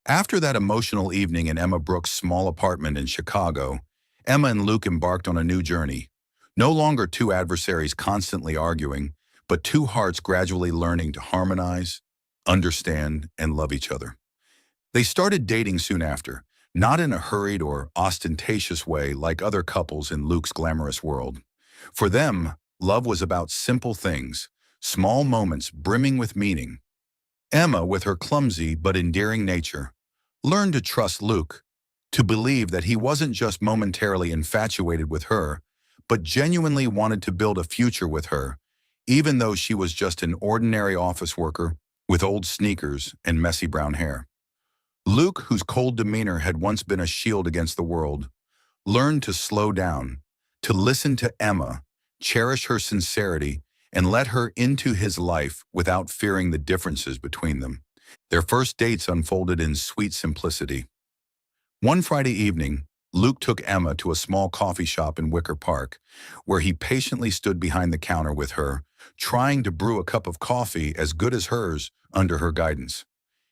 After that emotional evening in Emma Brooks' small apartment in Chicago, Emma and Luke embarked on a new journey. No longer two adversaries constantly arguing, but two hearts gradually learning to harmonize, understand, and love each other. They started dating soon after, not in a hurried or ostentatious way like other couples in Luke's glamorous world. For them, love was about simple things, small moments brimming with meaning. Emma, with her clumsy but endearing nature, learned to trust Luke, to believe that he wasn't just momentarily infatuated with her, but genuinely wanted to build a future with her, even though she was just an ordinary office worker with old sneakers and messy brown hair. Luke, whose cold demeanor had once been a shield against the world, learned to slow down, to listen to Emma, cherish her sincerity, and let her into his life without fearing the differences between them. Their first dates unfolded in sweet simplicity. One Friday evening, Luke took Emma to a small coffee shop in Wicker Park, where he patiently stood behind the counter with her, trying to brew a cup of coffee as good as hers under her guidance.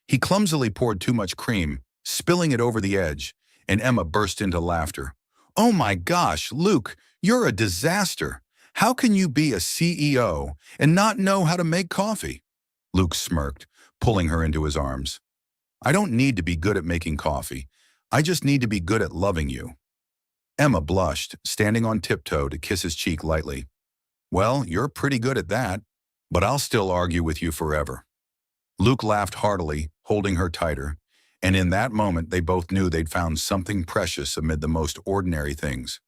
He clumsily poured too much cream, spilling it over the edge, and Emma burst into laughter. Oh my gosh, Luke, you're a disaster. How can you be a CEO and not know how to make coffee? Luke smirked, pulling her into his arms. I don't need to be good at making coffee. I just need to be good at loving you. Emma blushed, standing on tiptoe to kiss his cheek lightly. Well, you're pretty good at that, but I'll still argue with you forever. Luke laughed heartily, holding her tighter, and in that moment they both knew they'd found something precious amid the most ordinary things.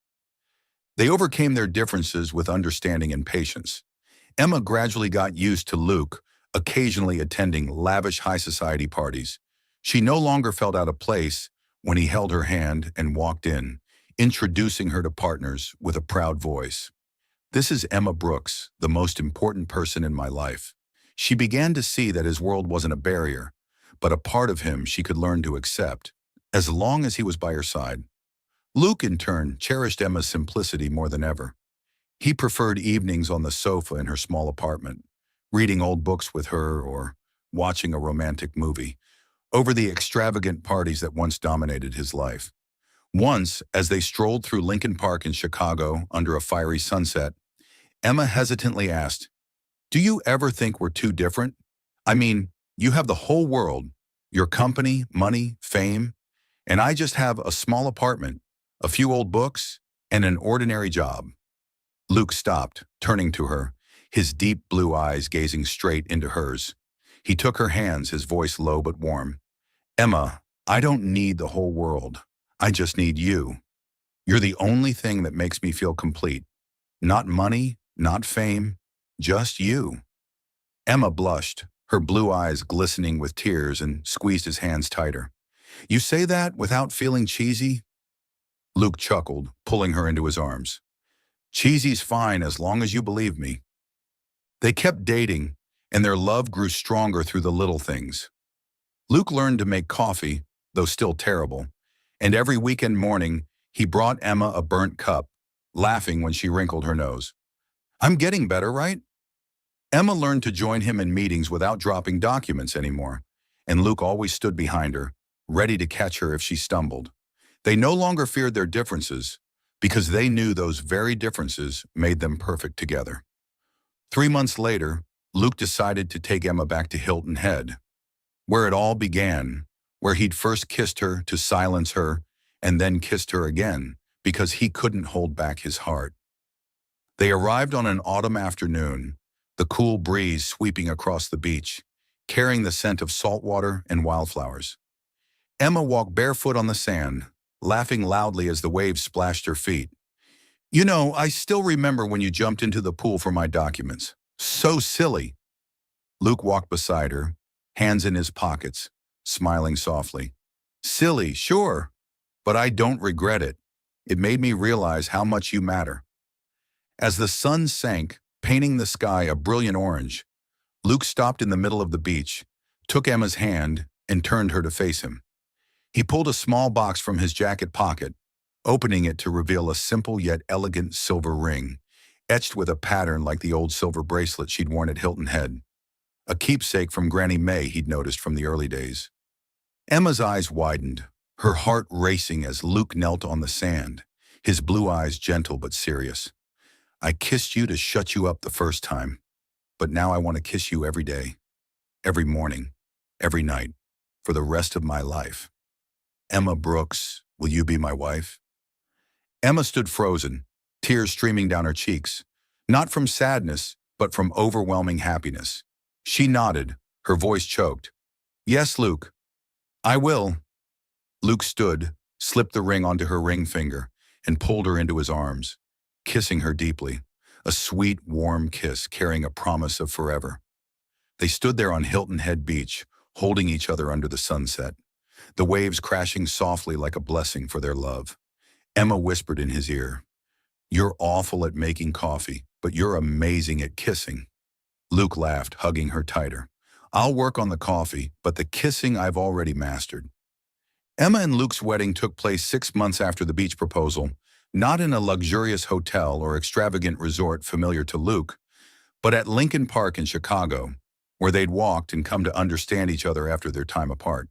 They overcame their differences with understanding and patience. Emma gradually got used to Luke, occasionally attending lavish high society parties. She no longer felt out of place when he held her hand and walked in, introducing her to partners with a proud voice. This is Emma Brooks, the most important person in my life. She began to see that his world wasn't a barrier, but a part of him she could learn to accept, as long as he was by her side. Luke, in turn, cherished Emma's simplicity more than ever. He preferred evenings on the sofa in her small apartment, reading old books with her or watching a romantic movie, over the extravagant parties that once dominated his life. Once, as they strolled through Lincoln Park in Chicago under a fiery sunset, Emma hesitantly asked, Do you ever think we're too different? I mean, you have the whole world, your company, money, fame, And I just have a small apartment, a few old books, and an ordinary job. Luke stopped, turning to her, his deep blue eyes gazing straight into hers. He took her hands, his voice low but warm. Emma, I don't need the whole world. I just need you. You're the only thing that makes me feel complete. Not money, not fame, just you. Emma blushed, her blue eyes glistening with tears, and squeezed his hands tighter. You say that without feeling cheesy? Luke chuckled, pulling her into his arms. Cheesy's fine as long as you believe me. They kept dating, and their love grew stronger through the little things. Luke learned to make coffee, though still terrible, and every weekend morning he brought Emma a burnt cup, laughing when she wrinkled her nose. I'm getting better, right? Emma learned to join him in meetings without dropping documents anymore, and Luke always stood behind her, ready to catch her if she stumbled. They no longer feared their differences, because they knew those very differences made them perfect together. 3 months later, Luke decided to take Emma back to Hilton Head, where it all began, where he'd first kissed her to silence her and then kissed her again because he couldn't hold back his heart. They arrived on an autumn afternoon, the cool breeze sweeping across the beach, carrying the scent of salt water and wildflowers. Emma walked barefoot on the sand, laughing loudly as the waves splashed her feet. You know, I still remember when you jumped into the pool for my documents. So silly. Luke walked beside her, hands in his pockets, smiling softly. Silly, sure, but I don't regret it. It made me realize how much you matter. As the sun sank, painting the sky a brilliant orange, Luke stopped in the middle of the beach, took Emma's hand, and turned her to face him. He pulled a small box from his jacket pocket, opening it to reveal a simple yet elegant silver ring, etched with a pattern like the old silver bracelet she'd worn at Hilton Head, a keepsake from Granny May he'd noticed from the early days. Emma's eyes widened, her heart racing as Luke knelt on the sand, his blue eyes gentle but serious. I kissed you to shut you up the first time, but now I want to kiss you every day, every morning, every night, for the rest of my life. Emma Brooks, will you be my wife? Emma stood frozen, tears streaming down her cheeks, not from sadness, but from overwhelming happiness. She nodded, her voice choked. Yes, Luke. I will. Luke stood, slipped the ring onto her ring finger, and pulled her into his arms, kissing her deeply, a sweet, warm kiss carrying a promise of forever. They stood there on Hilton Head Beach, holding each other under the sunset, the waves crashing softly like a blessing for their love. Emma whispered in his ear, You're awful at making coffee, but you're amazing at kissing. Luke laughed, hugging her tighter. I'll work on the coffee, but the kissing I've already mastered. Emma and Luke's wedding took place 6 months after the beach proposal, not in a luxurious hotel or extravagant resort familiar to Luke, but at Lincoln Park in Chicago, where they'd walked and come to understand each other after their time apart.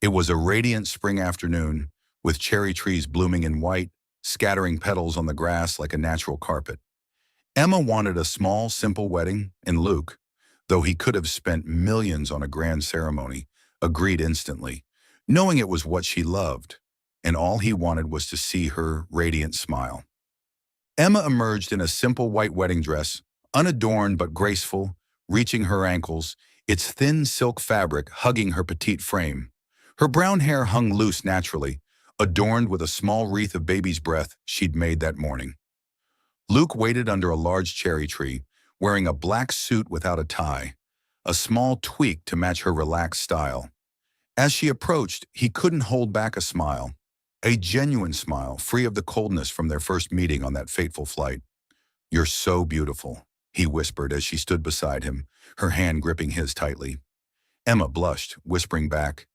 It was a radiant spring afternoon, with cherry trees blooming in white, scattering petals on the grass like a natural carpet. Emma wanted a small, simple wedding, and Luke, though he could have spent millions on a grand ceremony, agreed instantly, knowing it was what she loved, and all he wanted was to see her radiant smile. Emma emerged in a simple white wedding dress, unadorned but graceful, reaching her ankles, its thin silk fabric hugging her petite frame. Her brown hair hung loose naturally, adorned with a small wreath of baby's breath she'd made that morning. Luke waited under a large cherry tree, wearing a black suit without a tie, a small tweak to match her relaxed style. As she approached, he couldn't hold back a smile, a genuine smile, free of the coldness from their first meeting on that fateful flight. You're so beautiful, he whispered as she stood beside him, her hand gripping his tightly. Emma blushed, whispering back,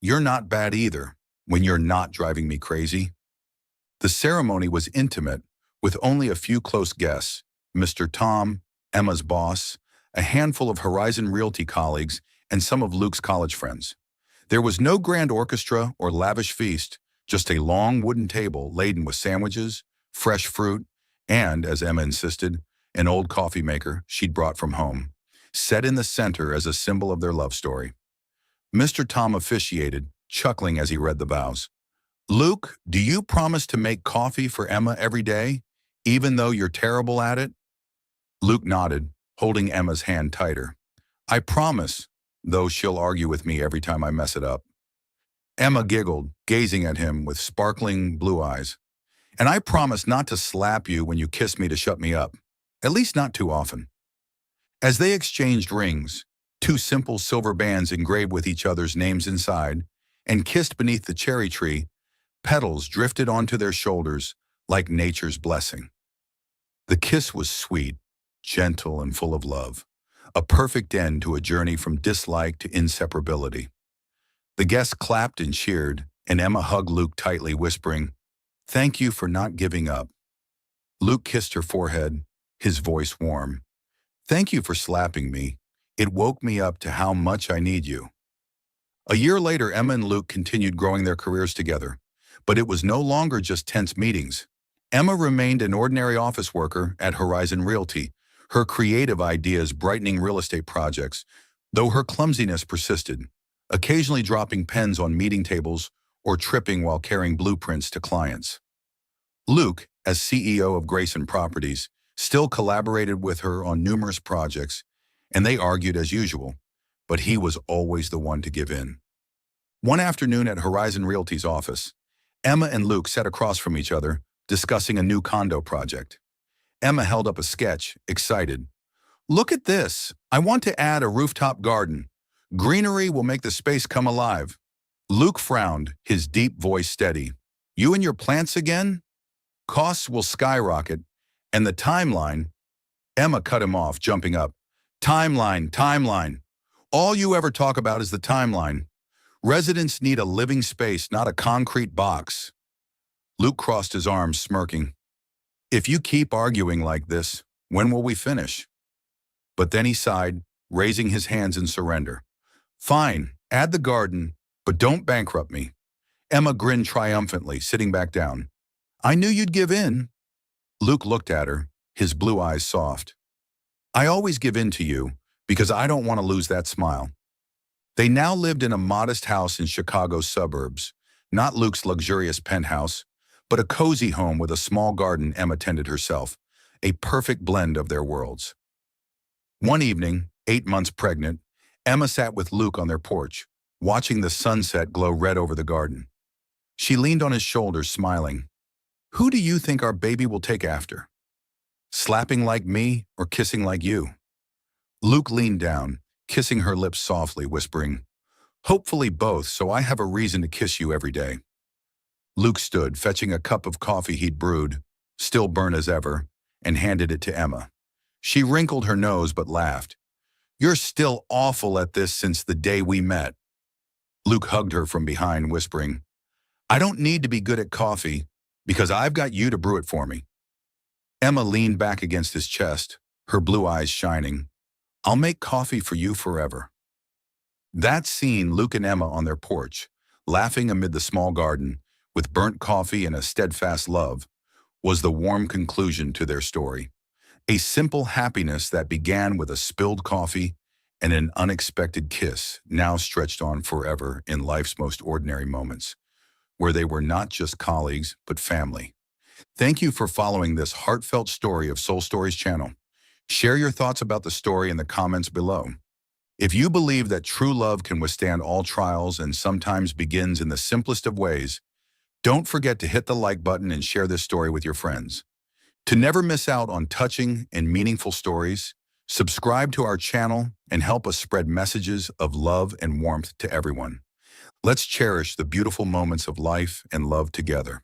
You're not bad either, when you're not driving me crazy. The ceremony was intimate, with only a few close guests, Mr. Tom, Emma's boss, a handful of Horizon Realty colleagues, and some of Luke's college friends. There was no grand orchestra or lavish feast, just a long wooden table laden with sandwiches, fresh fruit, and, as Emma insisted, an old coffee maker she'd brought from home, set in the center as a symbol of their love story. Mr. Tom officiated, chuckling as he read the vows. Luke, do you promise to make coffee for Emma every day, even though you're terrible at it? Luke nodded, holding Emma's hand tighter. I promise, though she'll argue with me every time I mess it up. Emma giggled, gazing at him with sparkling blue eyes. And I promise not to slap you when you kiss me to shut me up. At least not too often. As they exchanged rings, two simple silver bands engraved with each other's names inside, and kissed beneath the cherry tree, petals drifted onto their shoulders like nature's blessing. The kiss was sweet, gentle, and full of love, a perfect end to a journey from dislike to inseparability. The guests clapped and cheered, and Emma hugged Luke tightly, whispering, "Thank you for not giving up." Luke kissed her forehead, his voice warm. "Thank you for slapping me. It woke me up to how much I need you." A year later, Emma and Luke continued growing their careers together, but it was no longer just tense meetings. Emma remained an ordinary office worker at Horizon Realty, her creative ideas brightening real estate projects, though her clumsiness persisted, occasionally dropping pens on meeting tables or tripping while carrying blueprints to clients. Luke, as CEO of Grayson Properties, still collaborated with her on numerous projects, and they argued as usual, but he was always the one to give in. One afternoon at Horizon Realty's office, Emma and Luke sat across from each other, discussing a new condo project. Emma held up a sketch, excited. "Look at this. I want to add a rooftop garden. Greenery will make the space come alive." Luke frowned, his deep voice steady. "You and your plants again? Costs will skyrocket. And the timeline—" Emma cut him off, jumping up. "Timeline, timeline. All you ever talk about is the timeline. Residents need a living space, not a concrete box." Luke crossed his arms, smirking. "If you keep arguing like this, when will we finish?" But then he sighed, raising his hands in surrender. "Fine, add the garden, but don't bankrupt me." Emma grinned triumphantly, sitting back down. "I knew you'd give in." Luke looked at her, his blue eyes soft. "I always give in to you, because I don't want to lose that smile." They now lived in a modest house in Chicago's suburbs, not Luke's luxurious penthouse, but a cozy home with a small garden Emma tended herself, a perfect blend of their worlds. One evening, 8 months pregnant, Emma sat with Luke on their porch, watching the sunset glow red over the garden. She leaned on his shoulder, smiling. "Who do you think our baby will take after? Slapping like me or kissing like you?" Luke leaned down, kissing her lips softly, whispering, "Hopefully both, so I have a reason to kiss you every day." Luke stood, fetching a cup of coffee he'd brewed, still burnt as ever, and handed it to Emma. She wrinkled her nose but laughed. "You're still awful at this since the day we met." Luke hugged her from behind, whispering, "I don't need to be good at coffee, because I've got you to brew it for me." Emma leaned back against his chest, her blue eyes shining. "I'll make coffee for you forever." That scene, Luke and Emma on their porch, laughing amid the small garden, with burnt coffee and a steadfast love, was the warm conclusion to their story. A simple happiness that began with a spilled coffee and an unexpected kiss, now stretched on forever in life's most ordinary moments, where they were not just colleagues, but family. Thank you for following this heartfelt story of Soul Stories channel. Share your thoughts about the story in the comments below. If you believe that true love can withstand all trials and sometimes begins in the simplest of ways, don't forget to hit the like button and share this story with your friends. To never miss out on touching and meaningful stories, subscribe to our channel and help us spread messages of love and warmth to everyone. Let's cherish the beautiful moments of life and love together.